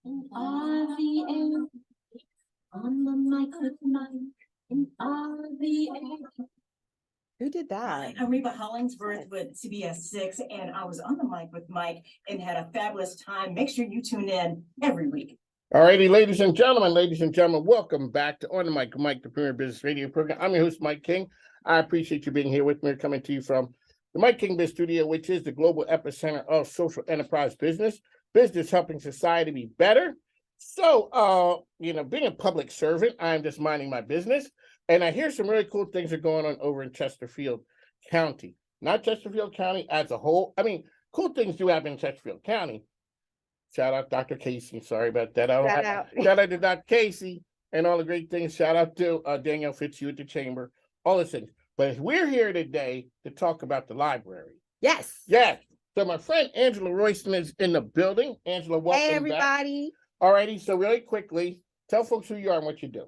In RVA, on the mic with Mike, in RVA. Who did that? I'm Reba Hollingsworth with CBS 6, and I was on the mic with Mike and had a fabulous time. Make sure you tune in every week. All righty, ladies and gentlemen, welcome back to On the Mic, Mike, the premier business radio program. I'm your host, Mike King. I appreciate you being here with me, coming to you from the Mike King Biz Studio, which is the global epicenter of social enterprise business helping society be better. So, being a public servant, I'm just minding my business. And I hear some really cool things are going on over in Chesterfield County. Not Chesterfield County as a whole. I mean, cool things do happen in Chesterfield County. Shout out Dr. Casey. Sorry about that. Shout out to Dr. Casey and all the great things. Shout out to Danielle Fitzhugh at the Chamber. All the things. But we're here today to talk about the library. Yes. Yes. So my friend Angela Royston is in the building. Angela, welcome Hey, everybody. back. All righty. So really quickly, tell folks who you are and what you do.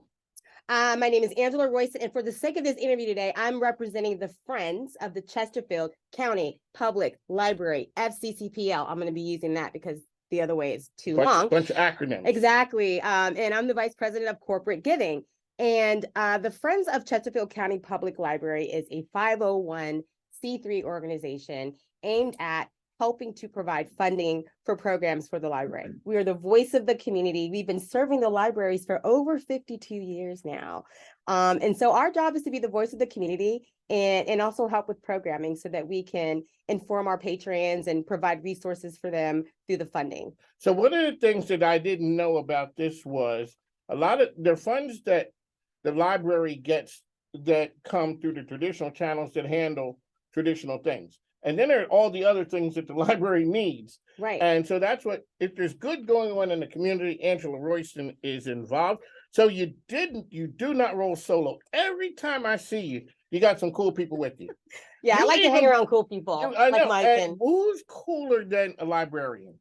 My name is Angela Royston, and for the sake of this interview today, I'm representing the Friends of the Chesterfield County Public Library, FCCPL. I'm going to be using that because the other way is too long. Bunch of acronyms. Exactly. And I'm the Vice President of Corporate Giving. And the Friends of Chesterfield County Public Library is a 501c3 organization aimed at helping to provide funding for programs for the library. We are the voice of the community. We've been serving the libraries for over 52 years now. And so our job is to be the voice of the community and also help with programming so that we can inform our patrons and provide resources for them through the funding. So one of the things that I didn't know about this was a lot of the funds that the library gets that come through the traditional channels that handle traditional things. And then there are all the other things that the library needs. Right. And so that's what, if there's good going on in the community, Angela Royston is involved. So you do not roll solo. Every time I see you, you got some cool people with you. Yeah, I like to hang around cool people like Mike. And who's cooler than a librarian?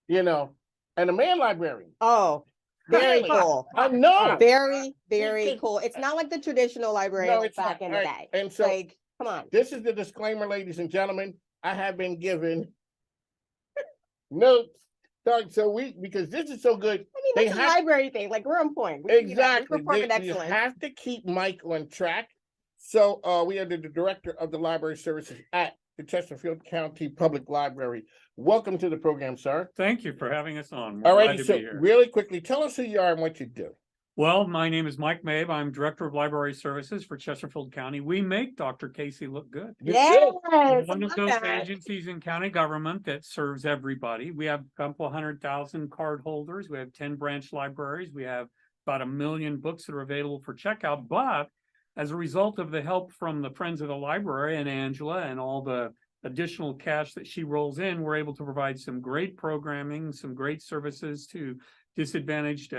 And a man librarian. Oh, very cool. I know. Very, very cool. It's not like the traditional librarian back in the day. And so, come on. This is the disclaimer, ladies and gentlemen. I have been given notes. So because this is so good. I mean, that's a library thing. Like, we're on point. Exactly. You have to keep Mike on track. So we are the director of the library services at the Chesterfield County Public Library. Welcome to the program, sir. Thank you for having us on. All right, so really quickly, tell us who you are and what you do. Well, my name is Mike Mabe. I'm Director of Library Services for Chesterfield County. We make Dr. Casey look good. Yes. One of those agencies in county government that serves everybody. We have a couple 100,000 card holders. We have 10 branch libraries. We have about 1 million books that are available for checkout. But as a result of the help from the Friends of the Library and Angela and all the additional cash that she rolls in, we're able to provide some great programming, some great services to disadvantaged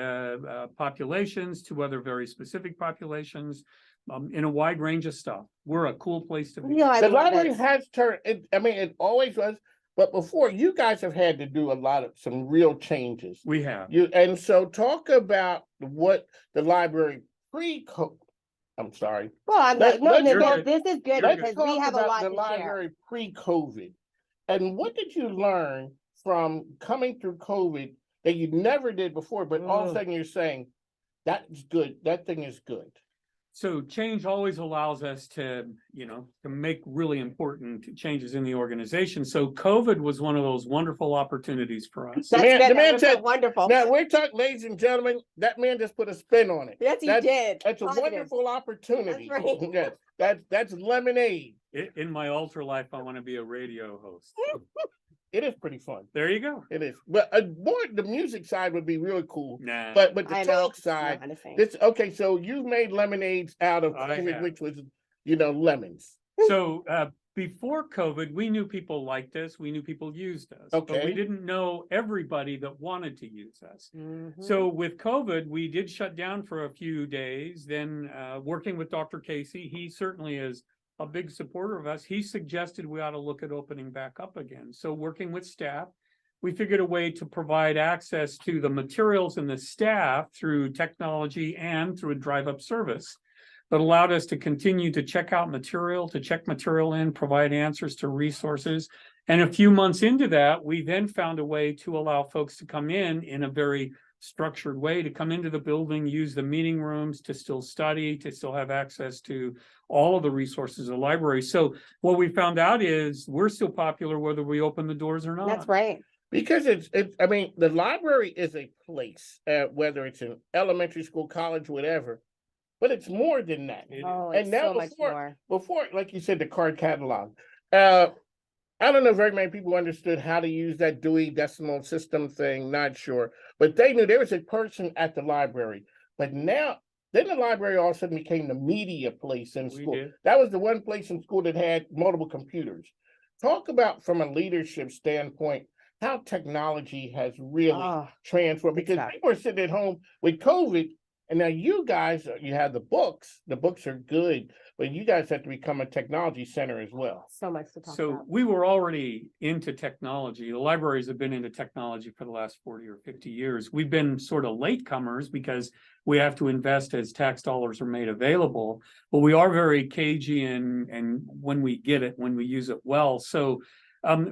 populations, to other very specific populations, in a wide range of stuff. We're a cool place to be. Yeah, the library has turned, it always was, but before, you guys have had to do some real changes. We have. And so talk about what the library pre-COVID, I'm sorry. Well, this is good because we have a lot to share. The library pre-COVID. And what did you learn from coming through COVID that you never did before, but all of a sudden you're saying, that's good, that thing is good? So change always allows us to make really important changes in the organization. So COVID was one of those wonderful opportunities for us. The man said, wonderful. Now we're talking, ladies and gentlemen, that man just put a spin on it. Yes, he did. That's a wonderful opportunity. That's right. Yes, that's lemonade. In my alter life, I want to be a radio host. It is pretty fun. There you go. It is. But more the music side would be really cool. Nah. But the talk side, okay, so you've made lemonades out of COVID, which was, lemons. So before COVID, we knew people liked us. We knew people used us. Okay. But we didn't know everybody that wanted to use us. Mm-hmm. So with COVID, we did shut down for a few days. Then working with Dr. Casey, he certainly is a big supporter of us. He suggested we ought to look at opening back up again. So working with staff, we figured a way to provide access to the materials and the staff through technology and through a drive-up service. that allowed us to continue to check out material, to check material in, provide answers to resources. And a few months into that, we then found a way to allow folks to come in a very structured way, to come into the building, use the meeting rooms, to still study, to still have access to all of the resources of the library. So what we found out is we're still popular whether we open the doors or not. That's right. Because I mean, the library is a place, whether it's an elementary school, college, whatever, but it's more than that. Oh, And it's now so much more. Before, like you said, the card catalog, I don't know very many people understood how to use that Dewey Decimal System thing, not sure, but they knew there was a person at the library. But now, then the library all of a sudden became the media place in We school. did. That was the one place in school that had multiple computers. Talk about, from a leadership standpoint, how technology has really Oh, transformed, big because time. people are sitting at home with COVID, and now you guys, you have the books are good, but you guys have to become a technology center as well. so much to talk So about. we were already into technology. The libraries have been into technology for the last 40 or 50 years. We've been sort of latecomers because we have to invest as tax dollars are made available, but we are very cagey and when we get it, when we use it well. So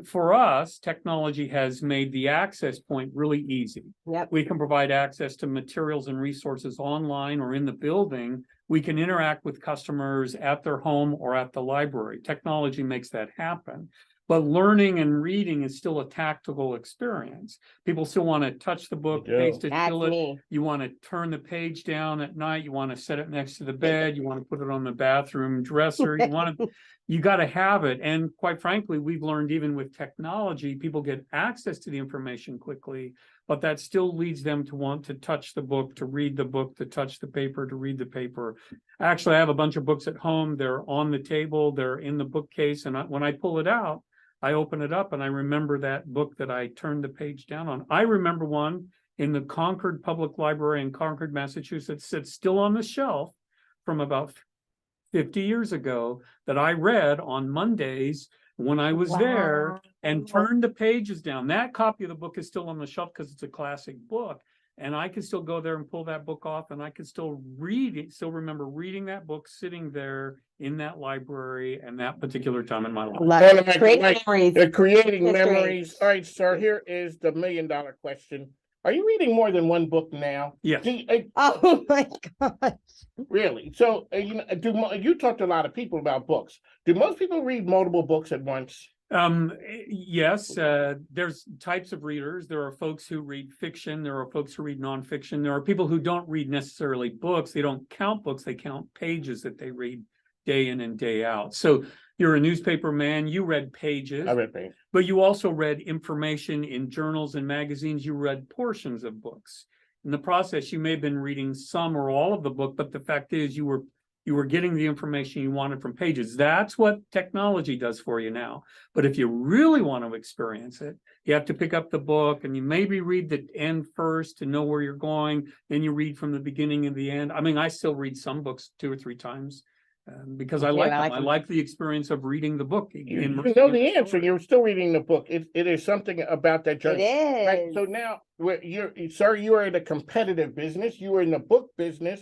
for us, technology has made the access point really easy. Yep. We can provide access to materials and resources online or in the building. We can interact with customers at their home or at the library. Technology makes that happen. But learning and reading is still a tactical experience. People still want to touch the book, do. taste it, That's feel it. me. You want to turn the page down at night. You want to set it next to the bed. You want to put it on the bathroom dresser. You want to, you got to have it. And quite frankly, we've learned even with technology, people get access to the information quickly, but that still leads them to want to touch the book, to read the book, to touch the paper, to read the paper. Actually, I have a bunch of books at home. They're on the table. They're in the bookcase. And when I pull it out, I open it up and I remember that book that I turned the page down on. I remember one in the Concord Public Library in Concord, Massachusetts, that's still on the shelf from about 50 years ago that I read on Mondays when I was there and turned the pages down. That copy of the book is still on the shelf because it's a classic book. And I could still go there and pull that book off and I could still read it, still remember reading that book, sitting there in that library and that particular time in my life. Love Well, it. like- Great like- memories. Creating History. memories. All right, sir, here is the $1 million question. Are you reading more than one book now? Yes. Oh my gosh. Really? So, you talk to a lot of people about books. Do most people read multiple books at once? Yes, there's types of readers. There are folks who read fiction. There are folks who read nonfiction. There are people who don't read necessarily books. They don't count books. They count pages that they read day in and day out. So you're a newspaper man. You read pages, I read pages. but you also read information in journals and magazines. You read portions of books. In the process, you may have been reading some or all of the book, but the fact is you were getting the information you wanted from pages. That's what technology does for you now. But if you really want to experience it, you have to pick up the book and you maybe read the end first to know where you're going. Then you read from the beginning and the end. I mean, I still read some books 2 or 3 times because I Yeah, like I them. like I them. like the experience of reading the book. You know the answer. You're still reading the book. It is something about that It journey. is. Right. So now, you are in a competitive business. You are in the book business.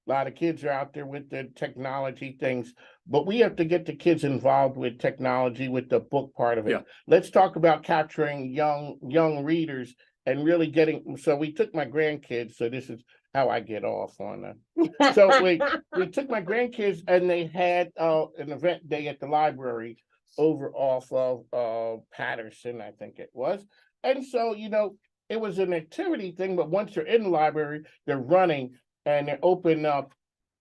A lot of kids are out there with the technology things, but we have to get the kids involved with technology, with the book part of it. Yeah. Let's talk about capturing young readers and really getting. So we took my grandkids. So this is how I get off on that. So we took my grandkids and they had an event day at the library over off of Patterson, I think it was. And so, it was an activity thing, but once they're in the library, they're running and they're opening up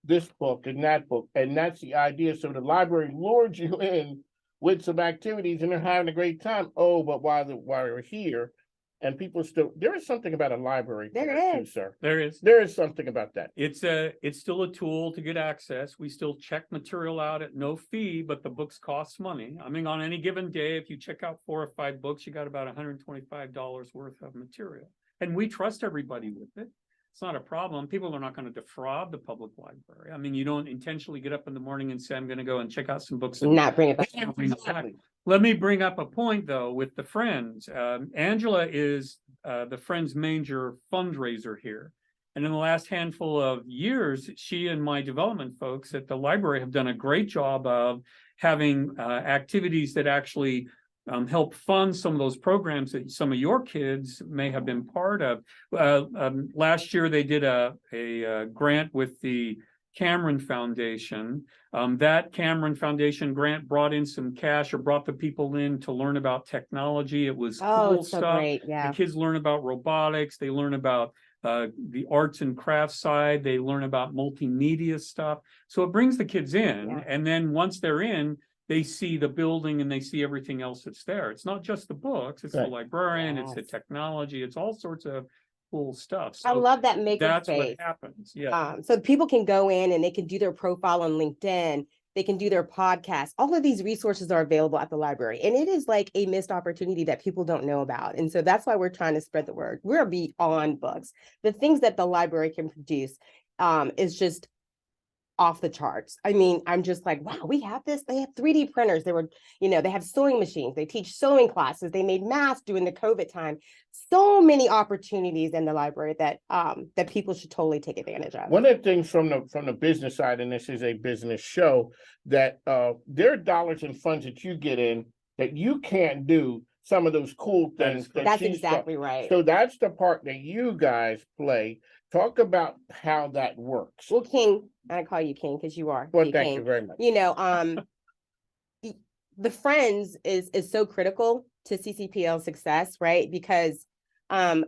this book and that book. And that's the idea. So the library lures you in with some activities and they're having a great time. Oh, but while we're here, and people there is something about a library. There too, is. sir. There is something about that. It's still a tool to get access. We still check material out at no fee, but the books cost money. I mean, on any given day, if you check out 4 or 5 books, you got about $125 worth of material. And we trust everybody with it. It's not a problem. People are not going to defraud the public library. I mean, you don't intentionally get up in the morning and say, I'm going to go and check out some books. Not bring it back. Exactly. Let me bring up a point, though, with the Friends. Angela is the Friends major fundraiser here. And in the last handful of years, she and my development folks at the library have done a great job of having activities that actually help fund some of those programs that some of your kids may have been part of. Last year, they did a grant with the Cameron Foundation. That Cameron Foundation grant brought in some cash or brought the people in to learn about technology. It was Oh, cool it's so stuff. great. Yeah. The kids learn about robotics. They learn about the arts and crafts side. They learn about multimedia stuff. So it brings the kids in. Yeah. And then once they're in, they see the building and they see everything else that's there. It's not just the books, it's the Right. librarian, it's the Yes. technology, it's all sorts of cool stuff. I So love that maker that's what space. happens. Yeah. So people can go in and they can do their profile on LinkedIn. They can do their podcast. All of these resources are available at the library. And it is like a missed opportunity that people don't know about. And so that's why we're trying to spread the word. We're beyond books. The things that the library can produce is just off the charts. I mean, I'm just like, wow, we have this. They have 3D printers. They were, they have sewing machines. They teach sewing classes. They made masks during the COVID time. So many opportunities in the library that that people should totally take advantage of. One of the things from the business side, and this is a business show, that there are dollars and funds that you get in that you can't do some of those cool things. That's she's exactly right. So that's the part that you guys play. Talk about how that works. Well, King, I call you King because you are. Well, the thank King. you very much. The Friends is so critical to CCPL's success, right? Because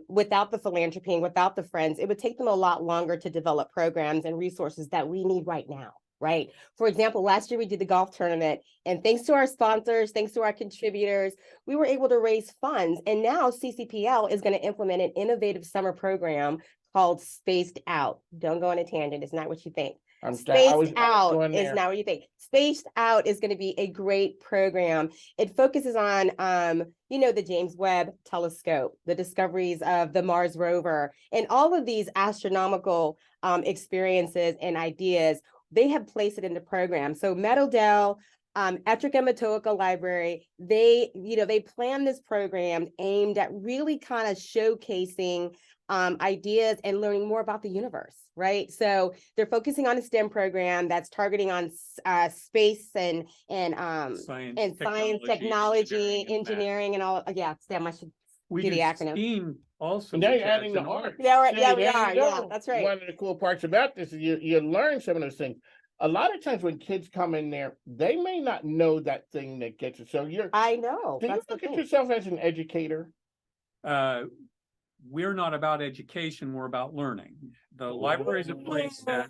without the philanthropy and without the Friends, it would take them a lot longer to develop programs and resources that we need right now, right? For example, last year we did the golf tournament, and thanks to our sponsors, thanks to our contributors, we were able to raise funds. And now CCPL is going to implement an innovative summer program called Spaced Out. Don't go on a tangent. It's not what you think. Spaced Out is not what you think. Spaced Out is going to be a great program. It focuses on, the James Webb Telescope, the discoveries of the Mars rover, and all of these astronomical experiences and ideas. They have placed it in the program. So Meadowdale, Ettrick and Matoaka Library, they planned this program aimed at really kind of showcasing ideas and learning more about the universe, right? So they're focusing on a STEM program that's targeting on space and science, technology, engineering, and all. Yeah, STEM. I should We do do the acronym. STEAM also. Now which you're adding adds the an art. Yeah, See, we there are. you Yeah, go. that's right. One of the cool parts about this is you learn some of those things. A lot of times when kids come in there, they may not know that thing that gets it. So I know. do you That's the look at thing. yourself as an educator? We're not about education, we're about learning. The library is a place that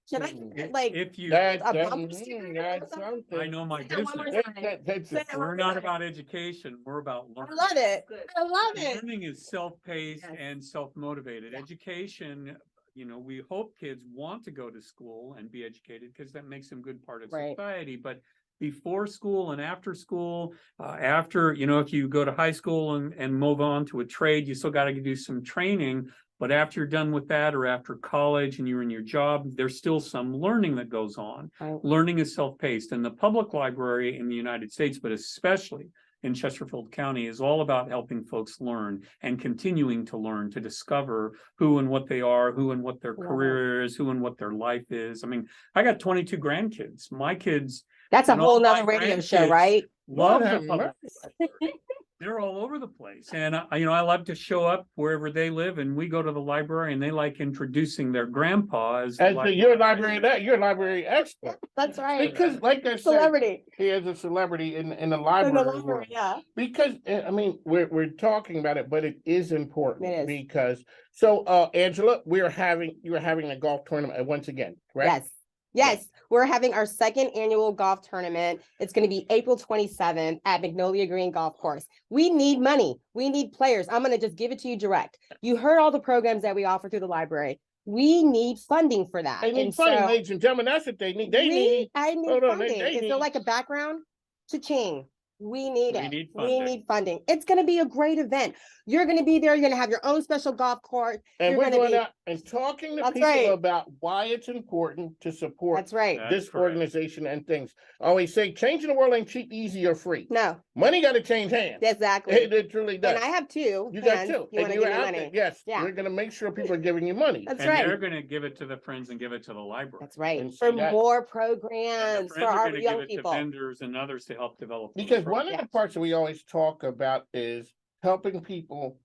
Should I like if you, That's a bumper something. sticker or something? I know my Say that one more business. time. That's Say that one We're more not time. about education, we're about I learning. love it. I love it. Learning is self-paced Yes. and self-motivated. Yeah. Education, we hope kids want to go to school and be educated because that makes them good part of Right. society. But before school and after school, if you go to high school and move on to a trade, you still got to do some training. But after you're done with that, or after college and you're in your job, there's still some learning that goes on. Right. Learning is self-paced, and the public library in the United States, but especially in Chesterfield County, is all about helping folks learn and continuing to learn, to discover who and what they are, who and what their Love career is, who and what their life is. I mean, I got 22 grandkids. My kids That's a and all whole nother my radio show, grandkids right? love Lord the have public. They're all over the place. And I love to show up wherever they live, and we go to the library, and they like introducing their grandpa as you're a library expert. That's right. Because like I said, Celebrity. he is a celebrity in the In the library library, world. yeah. Because we're talking about it, but it is important. It is. Because Angela, you are having a golf tournament once again, correct? Yes, we're having our second annual golf tournament. It's going to be April 27th at Magnolia Green Golf Course. We need money. We need players. I'm going to just give it to you direct. You heard all the programs that we offer through the library. We need funding for that. They need funding, ladies and gentlemen. That's what they need. I need hold on, funding. Is there like a background? Cha-ching. We need We it. need We funding. need funding. It's gonna be a great event. You're gonna be there. You're gonna have your own special golf course. And You're we're gonna going be, out and talking to That's people right. about why it's important to support that's right. That's this correct. organization and things. I always say changing the world ain't cheap, easy, or free. No, Money got to change hands. exactly. It truly does. And I have two. You got hands. two. You And wanna you give were me out there. money? Yes, Yeah. we're going to make sure people are giving you money. That's And right. they're gonna give it to the Friends and give it to the library. That's right. And For see that- more And the programs for Friends are our gonna young give it to people. vendors and others to help develop. those Because one programs. of the Yeah. parts that we always talk about is helping people.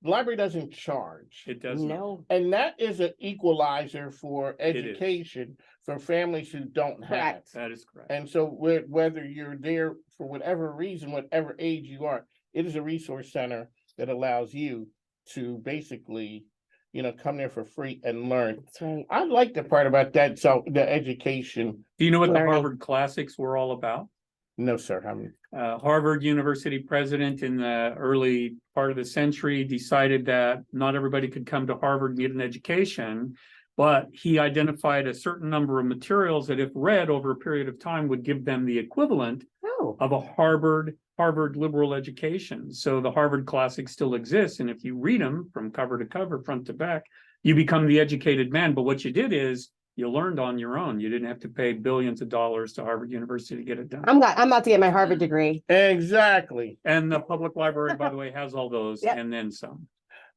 The library doesn't charge. It does not. No, And that is an equalizer for is. education for families who don't have. correct. That is correct. And so whether you're there for whatever reason, whatever age you are, it is a resource center that allows you to basically, come there for free and learn. That's right. I like the part about that. So the education. Do you know what the Learning. Harvard Classics were all about? No, sir. I'm Harvard University president in the early part of the century decided that not everybody could come to Harvard and get an education, but he identified a certain number of materials that if read over a period of time would give them the equivalent Oh, of a Harvard liberal education. So the Harvard Classics still exists, and if you read them from cover to cover, front to back, you become the educated man. But what you did is you learned on your own. You didn't have to pay billions of dollars to Harvard University to get it done. I'm about to get my Harvard degree. exactly. And the public library, by the way, has all those Yep. and then some.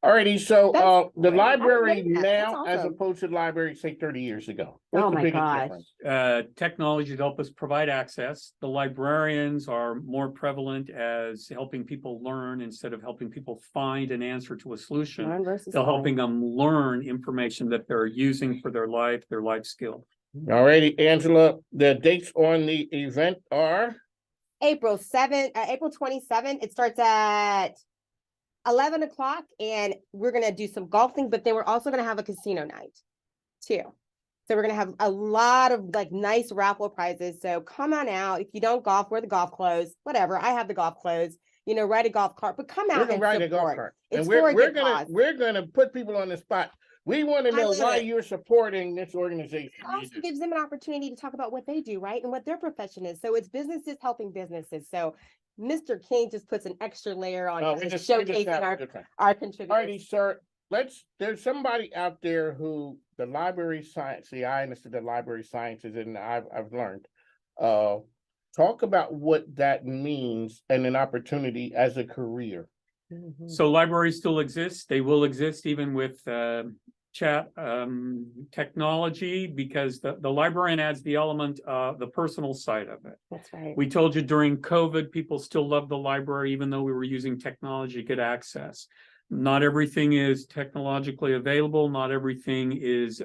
Alrighty. So the great. I didn't library know that. That's now, as awesome. opposed to the library, say 30 years ago. Oh What's the my biggest gosh. difference? Technology to help us provide access. The librarians are more prevalent as helping people learn instead of helping people find an answer to a solution. Learn versus They're find. helping them learn information that they're using for their life skill. Alrighty, Angela, the dates on the event are? April 27th. It starts at 11 o'clock and we're gonna do some golfing, but then we're also gonna have a casino night too. So we're gonna have a lot of like nice raffle prizes. So come on out. If you don't golf, wear the golf clothes, whatever. I have the golf clothes, ride a golf cart, but come We're out gonna and ride a golf support. cart. It's And for a we're good gonna cause. we're gonna put people on the spot. We want to I know love why it. you're supporting this organization. It also gives them an opportunity to talk about what they do, right? And what their profession is. So it's businesses helping businesses. So Mr. King just puts an extra layer on Oh, kind we of just have showcasing a good time. our contributors. Alrighty, sir. There's somebody out there who the library science, see, I understood the library sciences and I've learned. Talk about what that means and an opportunity as a career. Mhm. So libraries still exist. They will exist even with chat technology because the librarian adds the element of the personal side of it. That's right. We told you during COVID, people still love the library, even though we were using technology to get access. Not everything is technologically available. Not everything is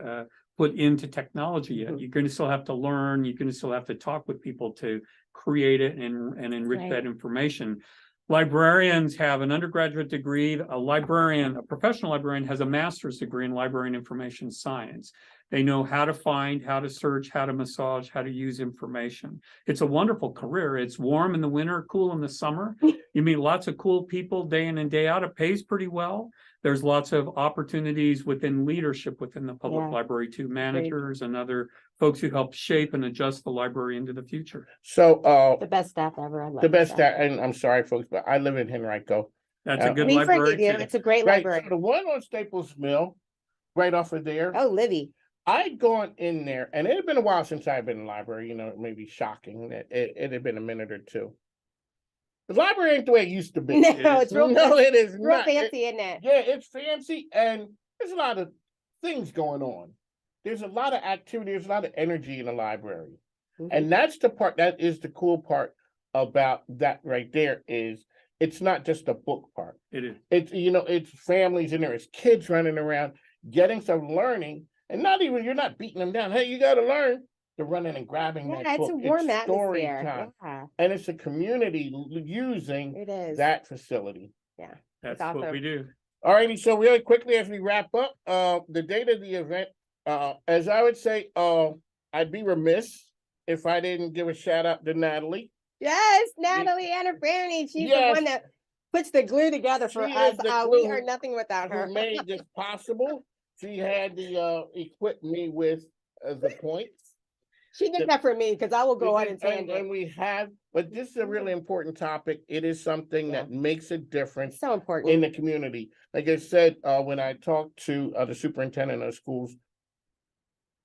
put into technology yet. Mhm. You're going to still have to learn. You're going to still have to talk with people to create it and enrich right. that information. Librarians have an undergraduate degree. A professional librarian has a master's degree in library and information science. They know how to find, how to search, how to massage, how to use information. It's a wonderful career. It's warm in the winter, cool in the summer. You meet lots of cool people day in and day out. It pays pretty well. There's lots of opportunities within leadership within the public Yeah. library too, managers and other folks who help shape and adjust the library into the future. So The best staff ever. I love the best staff. and I'm sorry folks, but I live in Henrico. That's a good We library forgive you. too. It's a great Right, library. so the one on Staples Mill, right off of there. Oh, Livy. I'd gone in there, and it had been a while since I'd been in the library. It may be shocking that it had been a minute or two. The library ain't the way it used to be. No, it's real, No, it is real not. fancy, isn't it? Yeah, it's fancy, and there's a lot of things going on. There's a lot of activity. There's a lot of energy in the library, Mhm. and that's the part that is the cool part about that right there. Is it's not just a book part. It is. It's families in there. It's kids running around, getting some learning. And not even, you're not beating them down. Hey, you got to learn. They're running and grabbing Yeah, that it's book. a warm It's story atmosphere. time. Yeah, And it's a community using it is. that facility. That's awesome. what we do. All righty. So really quickly as we wrap up, the date of the event, as I would say, I'd be remiss if I didn't give a shout out to Natalie. Yes, Natalie Anna Brownie. She's Yes. the one that puts the glue together for She us. is the We glue are nothing without her. Who made this possible. She had to equip me with the points. She did that for me because I will go on and And tangent. we have, but this is a really important topic. It is something Yeah. that makes a difference So important. in the community. Like I said, when I talked to the superintendent of schools,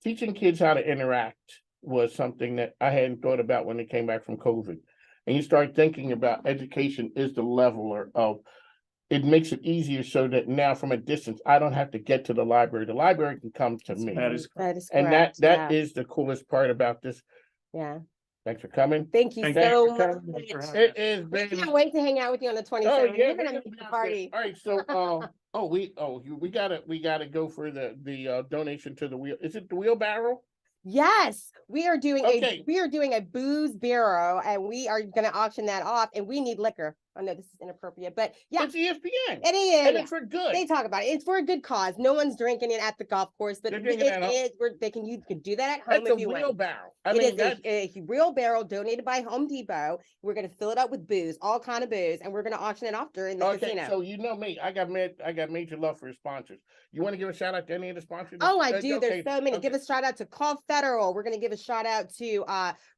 teaching kids how to interact was something that I hadn't thought about when they came back from COVID. And you start thinking about education is the leveler of, it makes it easier so that now from a distance, I don't have to get to the library. The library can come to me. That is That is And correct. that is the coolest part about this. Yeah. Thanks for coming. Thank you Thank you so for much. coming. Thanks for having It us. is We been. can't wait to hang out with you on the 27th. Oh, yeah. You're we're gonna gonna make be a out party. there. All right, so we gotta go for the donation to the wheel. Is it the wheelbarrow? Yes, we are doing Okay. a booze bureau, and we are gonna auction that off, and we need liquor. I know this is inappropriate, but yeah, It's ESPN. it is. And it's for good. They talk about it. It's for a good cause. No one's drinking it at the golf course, but They're it drinking it at home. is. You can do that at home That's a if you want. wheelbarrow. I It mean, is that's a real barrel donated by Home Depot. We're gonna fill it up with booze, all kind of booze, and we're gonna auction it off during the okay. casino. So you know me, I got major love for sponsors. You want to give a shout out to any of the sponsors? Oh, I do. Okay, There's so many. okay. Give a shout out to Call Federal. We're gonna give a shout out to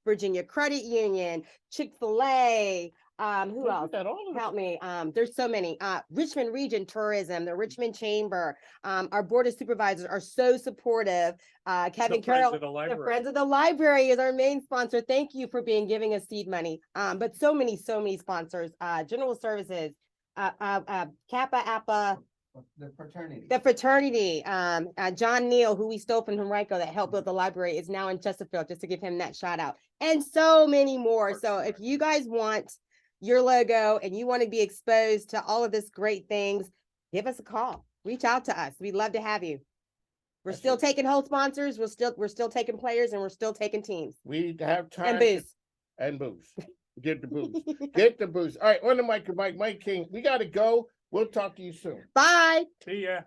Virginia Credit Union, Chick-fil-A. Who Look else? at that, all of Help me. There's so many. Richmond Region Tourism, the Richmond Chamber. Our board of supervisors are so supportive. Kevin The Friends Carroll, of the the Library. Friends of the Library is our main sponsor. Thank you for giving us seed money. But so many sponsors. General Services, Kappa Appa. The fraternity. The fraternity, John Neal, who we stole from Henrico that helped build the library, is now in Chesterfield, just to give him that shout out. And so many more. So if you guys want your logo and you want to be exposed to all of this great things, give us a call. Reach out to us. We'd love to have you. We're That's still it. taking whole sponsors. We're still taking players, and we're still taking teams. We have time. And booze. And booze. Get the booze. Get the booze. All right, on the mic, Mike King. We gotta go. We'll talk to you soon. Bye. See ya.